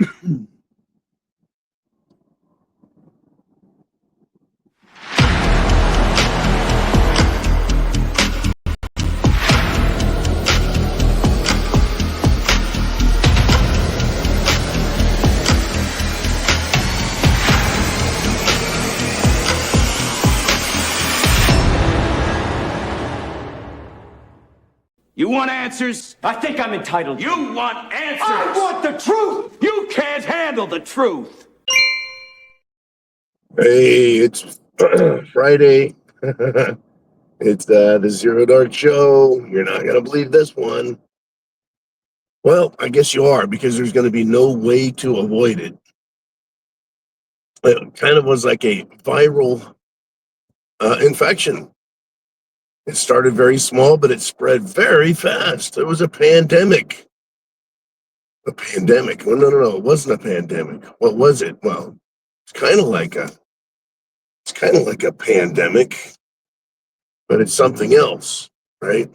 You want answers? I think I'm entitled. You want answers? I want the truth! You can't handle the truth. Hey, it's Friday. It's the Zero Dark Show. You're not going to believe this one. Well, I guess you are, because there's going to be no way to avoid it. It kind of was like a viral infection. It started very small, but it spread very fast. It was a pandemic. A pandemic. Well, no. It wasn't a pandemic. What was it? Well, it's kind of like a pandemic, but it's something else, right?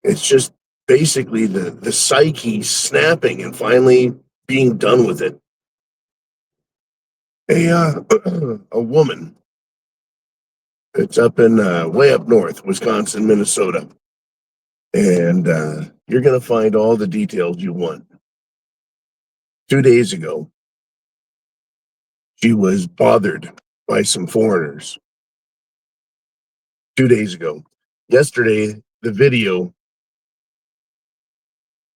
It's just basically the psyche snapping and finally being done with it. A woman. It's up in way up north, Wisconsin, Minnesota, and you're gonna find all the details you want. 2 days ago, she was bothered by some foreigners. 2 days ago. Yesterday, the video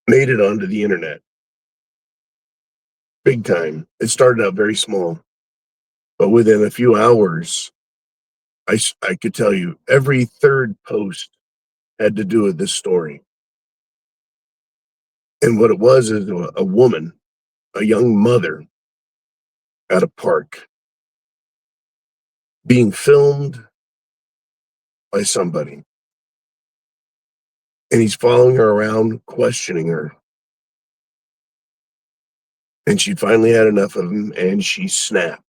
made it onto the internet. Big time. It started out very small, but within a few hours, I could tell you every third post had to do with this story. And what it was is a woman, a young mother at a park being filmed by somebody. And he's following her around, questioning her. And she finally had enough of him and she snapped.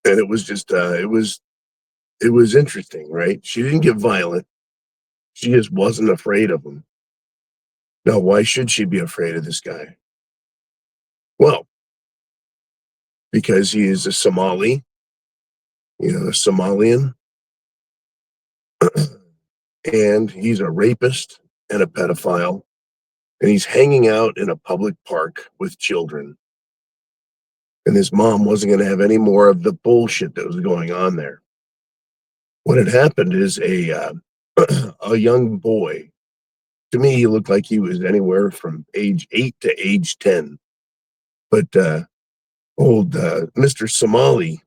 And it was just, it was interesting, right? She didn't get violent. She just wasn't afraid of him. Now, why should she be afraid of this guy? Well, because he is a Somali, a Somalian, and he's a rapist and a pedophile, and he's hanging out in a public park with children. And his mom wasn't going to have any more of the bullshit that was going on there. What had happened is a young boy. To me, he looked like he was anywhere from age 8 to age 10. But old Mr. Somali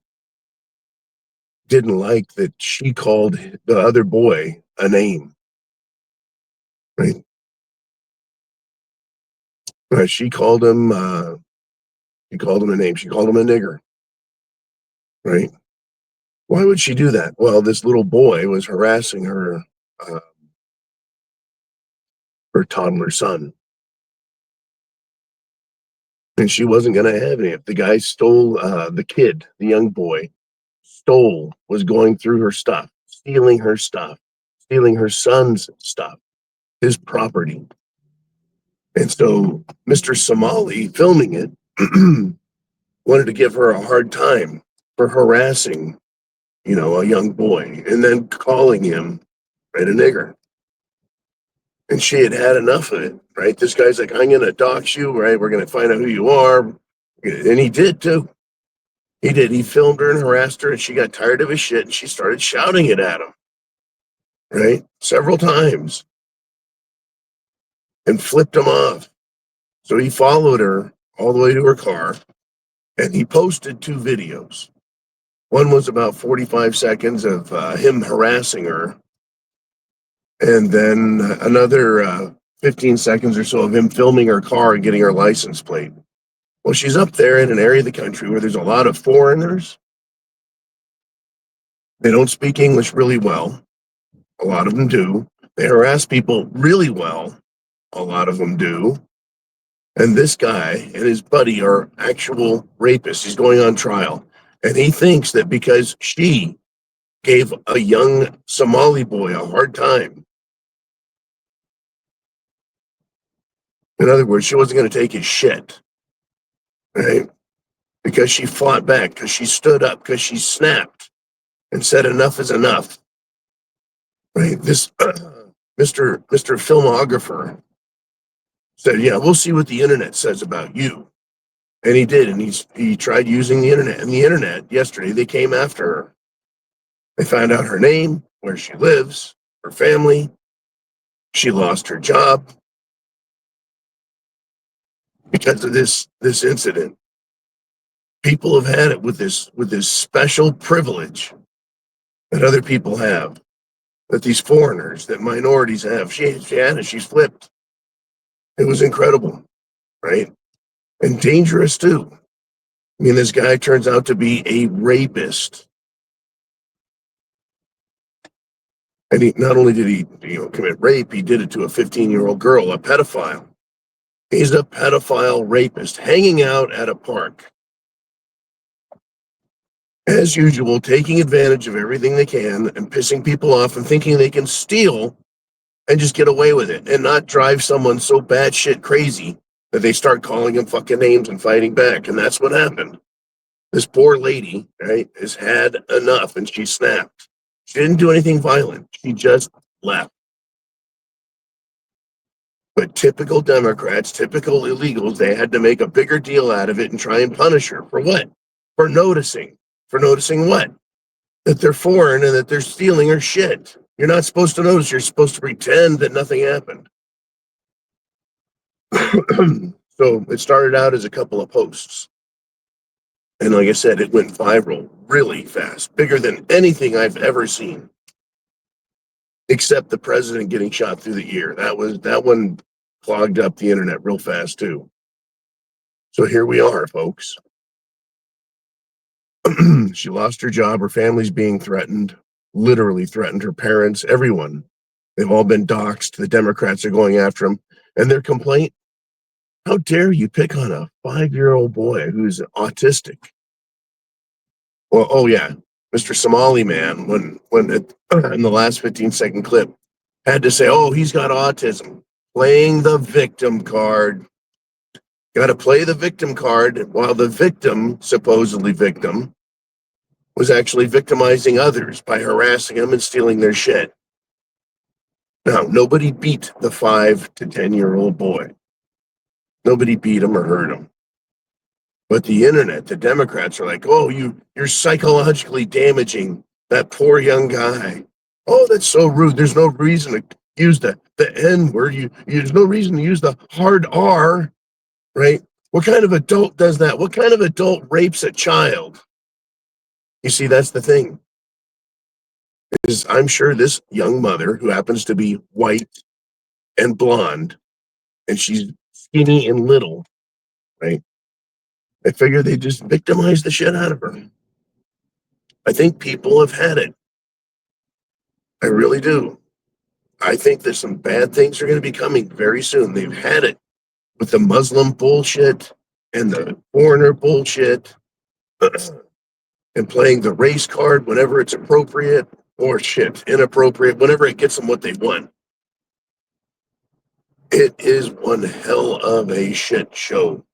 didn't like that she called the other boy a name. Right? She called him a name. She called him a nigger. Right? Why would she do that? Well, this little boy was harassing her toddler son. And she wasn't going to have any. If the guy stole, the young boy, was going through her stuff, stealing her son's stuff, his property. And so Mr. Somali, filming it, wanted to give her a hard time for harassing, a young boy, and then calling him, right, a nigger. And she had had enough of it, right? This guy's like, I'm going to dox you, right? We're going to find out who you are. And he did, too. He did. He filmed her and harassed her, and she got tired of his shit, and she started shouting it at him, right? Several times. And flipped him off. So he followed her all the way to her car, and he posted 2 videos. One was about 45 seconds of him harassing her, and then another 15 seconds or so of him filming her car and getting her license plate. Well, she's up there in an area of the country where there's a lot of foreigners. They don't speak English really well. A lot of them do. They harass people really well. A lot of them do. And this guy and his buddy are actual rapists. He's going on trial. And he thinks that because she gave a young Somali boy a hard time, In other words, she wasn't going to take his shit, right? Because she fought back, because she stood up, because she snapped and said enough is enough, right? This Mr. Filmographer said, yeah, we'll see what the internet says about you. And he did, and he tried using the internet. And the internet, yesterday, they came after her. They found out her name, where she lives, her family. She lost her job because of this incident. People have had it with this special privilege that other people have, that these foreigners, that minorities have. She had it. She's flipped. It was incredible, right? And dangerous too. I mean, this guy turns out to be a rapist. And he not only did he commit rape, he did it to a 15-year-old girl, a pedophile. He's a pedophile rapist hanging out at a park. As usual, taking advantage of everything they can and pissing people off and thinking they can steal and just get away with it and not drive someone so batshit crazy that they start calling him fucking names and fighting back. And that's what happened. This poor lady, right, has had enough and she snapped. She didn't do anything violent. She just left. But typical Democrats, typical illegals, they had to make a bigger deal out of it and try and punish her. For what? For noticing. For noticing what? That they're foreign and that they're stealing her shit. You're not supposed to notice. You're supposed to pretend that nothing happened. So it started out as a couple of posts. And like I said, it went viral really fast, bigger than anything I've ever seen, except the president getting shot through the ear. That one clogged up the internet real fast too. So here we are, folks. She lost her job. Her family's being threatened, literally threatened. Her parents, everyone. They've all been doxxed. The Democrats are going after them. And their complaint, how dare you pick on a 5-year-old boy who's autistic? Well, oh yeah, Mr. Somali man, when it, in the last 15-second clip, had to say, oh, he's got autism. Playing the victim card. Got to play the victim card while the victim, supposedly victim, was actually victimizing others by harassing them and stealing their shit. Now, nobody beat the 5 to 10-year-old boy. Nobody beat him or hurt him. But the internet, the Democrats are like, oh, you're psychologically damaging that poor young guy. Oh, that's so rude. There's no reason to use the N word. There's no reason to use the hard R, right? What kind of adult does that? What kind of adult rapes a child? You see, that's the thing. Is I'm sure this young mother, who happens to be white and blonde, and she's skinny and little, right? I figure they just victimize the shit out of her. I think people have had it. I really do. I think that some bad things are going to be coming very soon. They've had it with the Muslim bullshit and the foreigner bullshit and playing the race card whenever it's appropriate or shit, inappropriate, whenever it gets them what they want. It is one hell of a shit show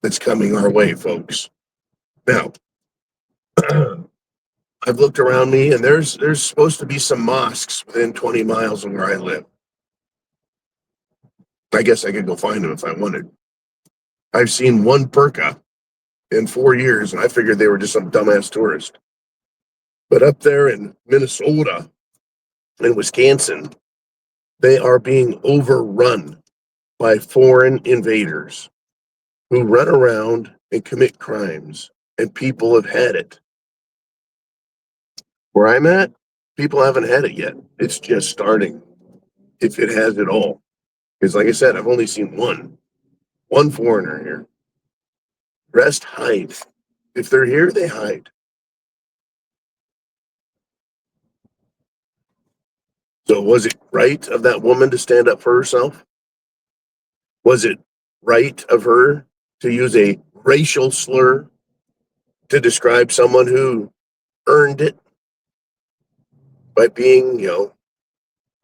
that's coming our way, folks. Now, I've looked around me, and there's supposed to be some mosques within 20 miles of where I live. I guess I could go find them if I wanted. I've seen one burqa in 4 years, and I figured they were just some dumbass tourist. But up there in Minnesota and Wisconsin, they are being overrun by foreign invaders who run around and commit crimes, and people have had it. Where I'm at, people haven't had it yet. It's just starting, if it has at all. Because like I said, I've only seen one foreigner here. Rest hide. If they're here, they hide. So was it right of that woman to stand up for herself? Was it right of her to use a racial slur to describe someone who earned it by being,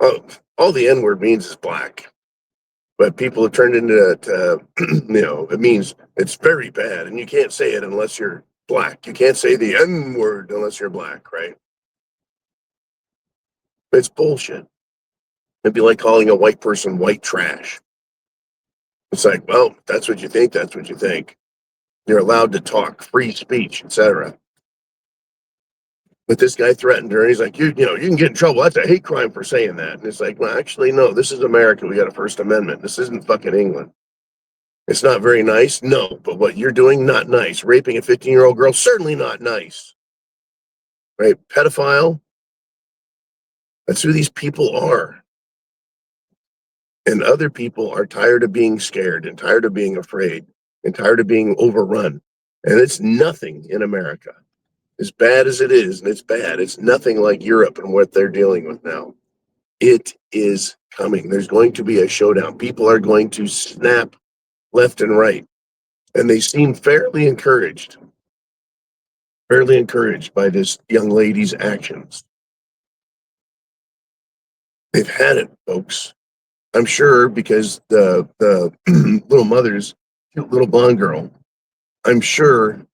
all the N-word means is black. But people have turned into it means it's very bad, and you can't say it unless you're black. You can't say the N word unless you're black, right? It's bullshit. It'd be like calling a white person white trash. It's like, well, that's what you think. That's what you think. You're allowed to talk, free speech, etc. But this guy threatened her. And he's like, you can get in trouble. That's a hate crime for saying that. And it's like, well, actually, no. This is America. We got a First Amendment. This isn't fucking England. It's not very nice, no. But what you're doing, not nice. Raping a 15-year-old girl, certainly not nice. Right? Pedophile. That's who these people are. And other people are tired of being scared and tired of being afraid and tired of being overrun. And it's nothing in America. As bad as it is, and it's bad, it's nothing like Europe and what they're dealing with now. It is coming. There's going to be a showdown. People are going to snap left and right. And they seem fairly encouraged by this young lady's actions. They've had it, folks. I'm sure because the little mother's cute little blonde girl, I'm sure,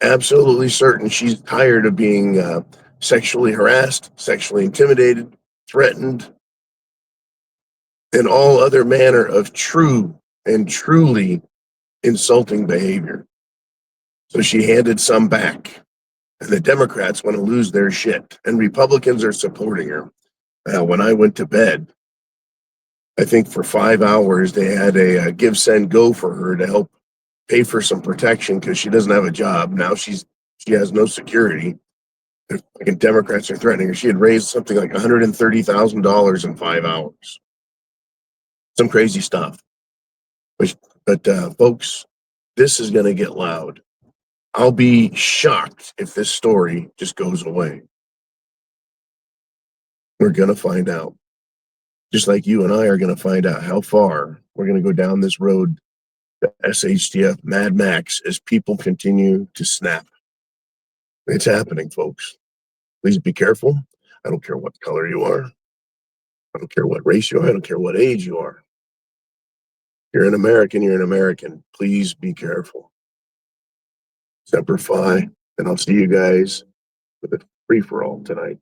absolutely certain she's tired of being sexually harassed, sexually intimidated, threatened, and all other manner of true and truly insulting behavior. So she handed some back. And the Democrats want to lose their shit. And Republicans are supporting her. When I went to bed, I think for 5 hours, they had a give, send, go for her to help pay for some protection because she doesn't have a job. Now she has no security. The fucking Democrats are threatening her. She had raised something like $130,000 in 5 hours. Some crazy stuff. But folks, this is going to get loud. I'll be shocked if this story just goes away. We're going to find out. Just like you and I are going to find out how far we're going to go down this road to SHTF Mad Max as people continue to snap. It's happening, folks. Please be careful. I don't care what color you are. I don't care what race you are. I don't care what age you are. You're an American. You're an American. Please be careful. Semper Fi, and I'll see you guys with a free-for-all tonight.